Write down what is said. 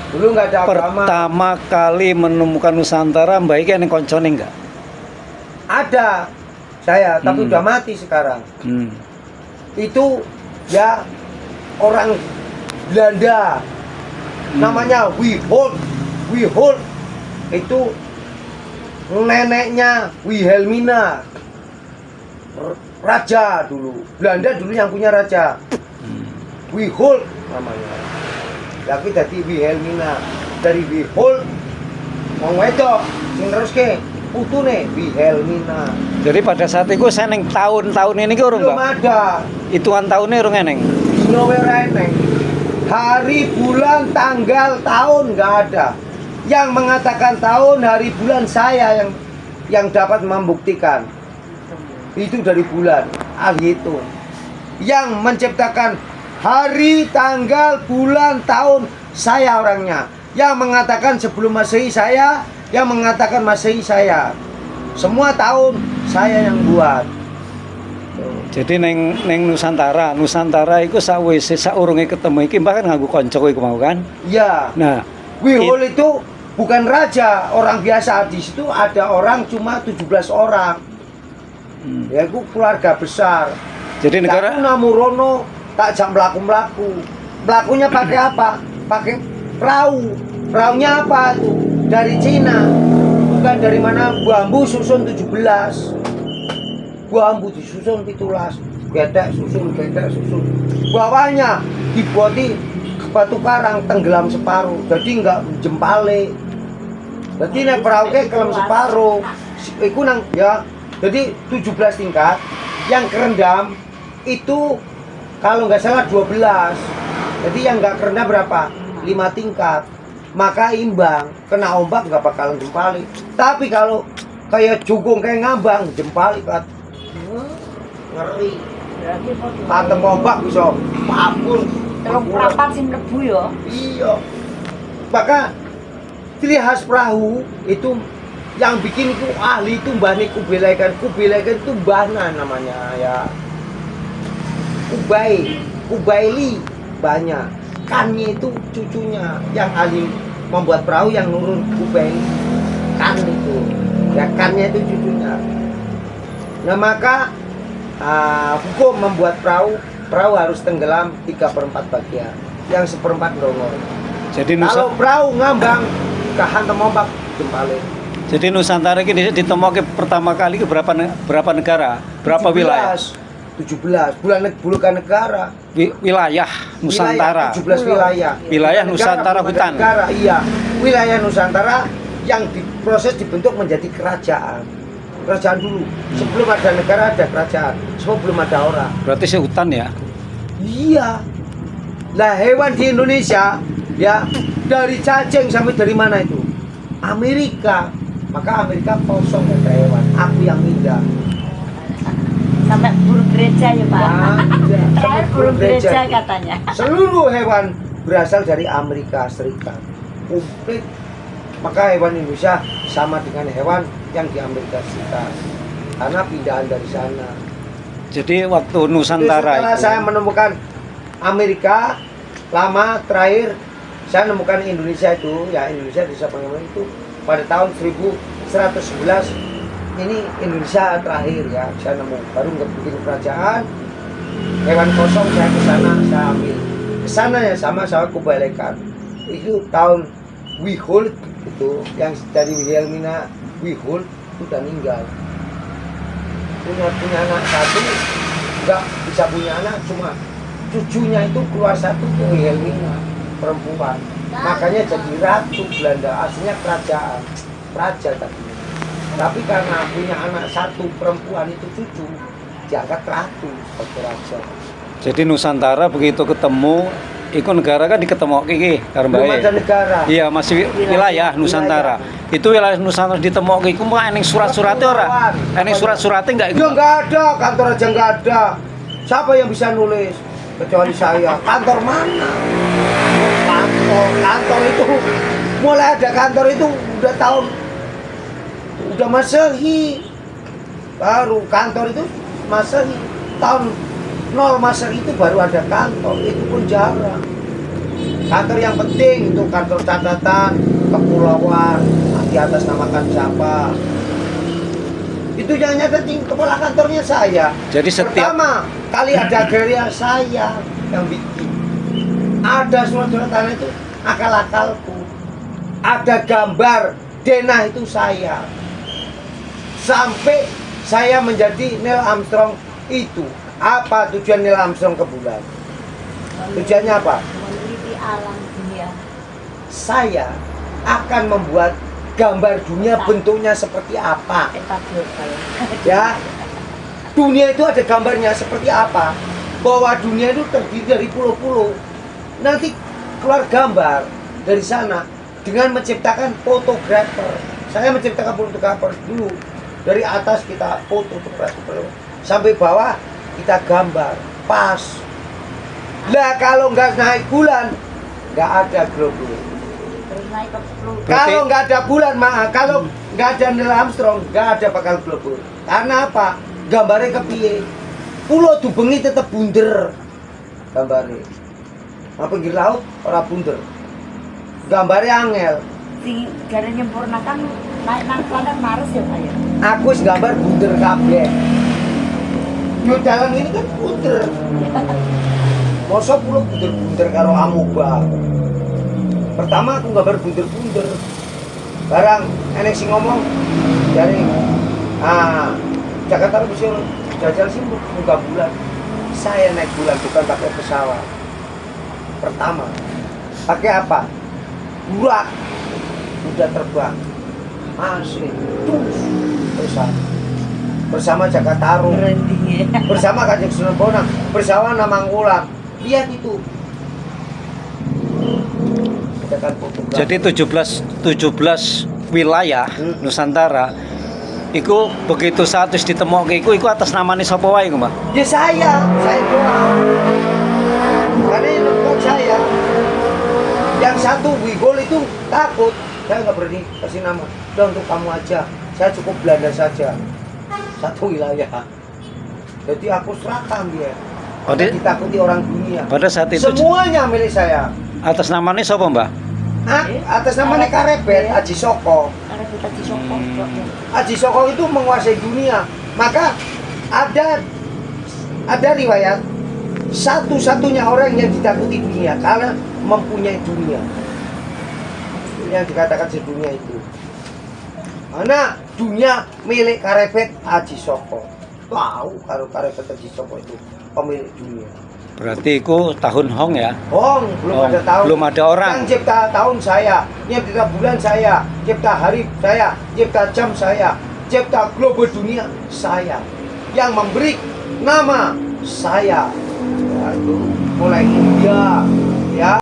Dulu nggak ada agama. Pertama kali menemukan Nusantara, Mbak Iki yang koncone enggak? Ada saya, tapi udah mati sekarang. Itu ya orang Belanda, namanya Wiehold. Itu neneknya Wilhelmina, raja dulu. Belanda dulu yang punya raja. Wiehold namanya. Tapi dari Wilhelmina, dari Wiehold wong wedok sing neruske putune Wilhelmina. Jadi pada saat itu saya neng tahun-tahun ini ke urung, Belum Pak? ada. Hitungan tahunnya urung eneng. Dino eneng. Hari, bulan, tanggal, tahun nggak ada. Yang mengatakan tahun, hari, bulan saya yang dapat membuktikan. Itu dari bulan, ahli itu. Yang menciptakan hari, tanggal, bulan, tahun, saya orangnya. Yang mengatakan sebelum Masehi saya, yang mengatakan Masehi saya. Semua tahun saya yang buat. Jadi neng Nusantara itu sakwise saurunge ketemu iki Mbak kan nganggo kanca iku mau kan? Iya. Nah, Wiehold itu bukan raja, orang biasa. Di situ ada orang cuma 17 orang. Ya itu keluarga besar. Jadi negara Aku namurono tak jam melaku. Melakunya pakai apa? Pakai perahu. Perahunya apa itu? Dari Cina. Bukan dari mana? Bambu susun 17. Bambu disusun 17. Gedek susun. Bawahnya dibuati batu karang tenggelam separuh. Jadi enggak jempale. Jadi nek perahu ke kelem separuh. Iku nang ya. Jadi 17 tingkat. Yang kerendam itu kalau nggak salah 12. Jadi yang nggak kerendam berapa? 5 tingkat. Maka imbang, kena ombak nggak bakalan jempali. Tapi kalau kayak jugung kayak ngambang, jempali kan. Ngeri. Pantem ombak bisa papul. Telung prapat sing mlebu ya. Iya. Maka ciri khas perahu itu yang bikin itu ahli itu mbah Kubilaikan itu mbahna namanya ya. Kubaili banyak. Kannya itu cucunya yang ahli membuat perahu yang nurun Kubaili. Kan itu. Ya kannya itu cucunya. Nah maka hukum membuat perahu harus tenggelam 3/4 bagian. Yang 1/4 ndongo. jadi Kalau perahu ngambang kahantam ombak jempale. Jadi Nusantara ini ditemukan pertama kali ke berapa negara? Berapa 17, wilayah? 17 bukan negara. Wilayah Nusantara. 17 wilayah. Wilayah Negara, Nusantara bukan hutan. Negara, iya. Wilayah Nusantara yang diproses dibentuk menjadi kerajaan. Kerajaan dulu. Sebelum ada negara ada kerajaan. Sebelum ada orang. Berarti sih hutan ya? Iya. Lah hewan di Indonesia ya dari cacing sampai dari mana itu? Amerika. Maka Amerika kosong nggak ada hewan. Aku yang indah. Sampai burung gereja ya Pak. Ada. Terakhir burung gereja katanya. Seluruh hewan berasal dari Amerika Serikat. Komplit. Maka hewan Indonesia sama dengan hewan yang di Amerika Serikat. Karena pindahan dari sana. Jadi waktu Itu Nusantara setelah itu saya menemukan Amerika lama terakhir saya menemukan Indonesia itu ya Indonesia di Sabang itu pada tahun 1111 ini Indonesia terakhir ya saya nemu baru nggak bikin kerajaan hewan kosong saya ke sana saya ambil ke sana ya sama saya Kubilaikan itu tahun Wiehold itu yang dari Wilhelmina Wiehold itu udah meninggal punya anak satu nggak bisa punya anak cuma cucunya itu keluar satu ke Wilhelmina perempuan makanya jadi ratu Belanda aslinya kerajaan raja tapi karena punya anak satu perempuan itu cucu diangkat ratu sebagai raja. jadi Nusantara begitu ketemu iku negara kan diketemu iki karo Belum Mbak. ada negara. Iya, masih wilayah Nusantara. Itu wilayah Nusantara ditemokke iku mah eneng surat-surate ora? Eneng surat-surate enggak Ya nggak ada, kantor aja nggak ada. Siapa yang bisa nulis kecuali saya? Kantor mana? Kantor itu mulai ada kantor itu udah tahun udah Masehi. Baru kantor itu Masehi tahun 0 Masehi itu baru ada kantor, itu pun jarang. Kantor yang penting untuk kantor catatan, kepulauan, di atas namakan siapa. Itu yang nyatetin kepala kantornya saya. Jadi setiap Pertama kali ada geria saya yang bikin. Ada surat-surat tanah itu akal-akalku. Ada gambar denah itu saya. Sampai saya menjadi Neil Armstrong itu. Apa tujuan Neil Armstrong ke bulan? Tujuannya apa? Meneliti alam dunia. Saya akan membuat gambar dunia bentuknya seperti apa. Peta global. Ya, dunia itu ada gambarnya seperti apa. Bahwa dunia itu terdiri dari pulau-pulau. Nanti keluar gambar dari sana dengan menciptakan fotografer. Saya menciptakan fotografer dulu. Dari atas kita foto sampai bawah kita gambar pas. Lah kalau nggak naik bulan nggak ada global. Terus naik ke Pluto. Kalau nggak ada bulan, maaf, kalau nggak ada Neil Armstrong, nggak ada bakal global. Karena apa? Gambarnya kepiye? Pulau Dubengi tetap bunder gambarnya. Nah, pinggir laut orang bunder. Gambarnya angel. Si gara nyempurnakan naik nang planet Mars ya Pak ya. Aku wis gambar bunder kabeh. Yo dalam ini kan bunder. Masa pulau bunder-bunder karo amoeba. Pertama aku gambar bunder-bunder. Barang enek sing ngomong dari Jakarta bisa jajal sih buka bulan. Saya naik bulan bukan pakai pesawat. Pertama, pakai apa? Burak. Udah terbang. Masih terus bersama Jakarta Arum, Branding ya. bersama Kanjeng Sunan Bonang, bersama Namangkulang. Lihat itu. jadi 17 wilayah Nusantara iku begitu saat wis ditemokke iku atas namanya sapa wae iku, Mbah? Ya saya doang. Karena yang nemukan saya. Yang satu Wigol itu takut. Saya nggak berani kasih nama. Udah untuk kamu aja. Saya cukup Belanda saja. Satu wilayah. Jadi aku serahkan dia. Karena ditakuti orang dunia. Pada saat itu Semuanya milik saya. atas namanya sapa, Mbah? Atas nama Karebet Aji Soko. Karena kita di Soko. Aji Soko itu menguasai dunia. Maka ada riwayat satu-satunya orang yang ditakuti dunia karena mempunyai dunia. Yang dikatakan sedunia itu. Mana dunia milik Karebet Aji Soko. Tahu kalau Karebet Aji Soko itu pemilik dunia. Berarti iku tahun Hong ya? Belum Oh, ada tahun. belum ada orang. Yang cipta tahun saya, yang cipta bulan saya, cipta hari saya, cipta jam saya, cipta global dunia saya. Yang memberi nama saya. Ya, itu mulai India, ya.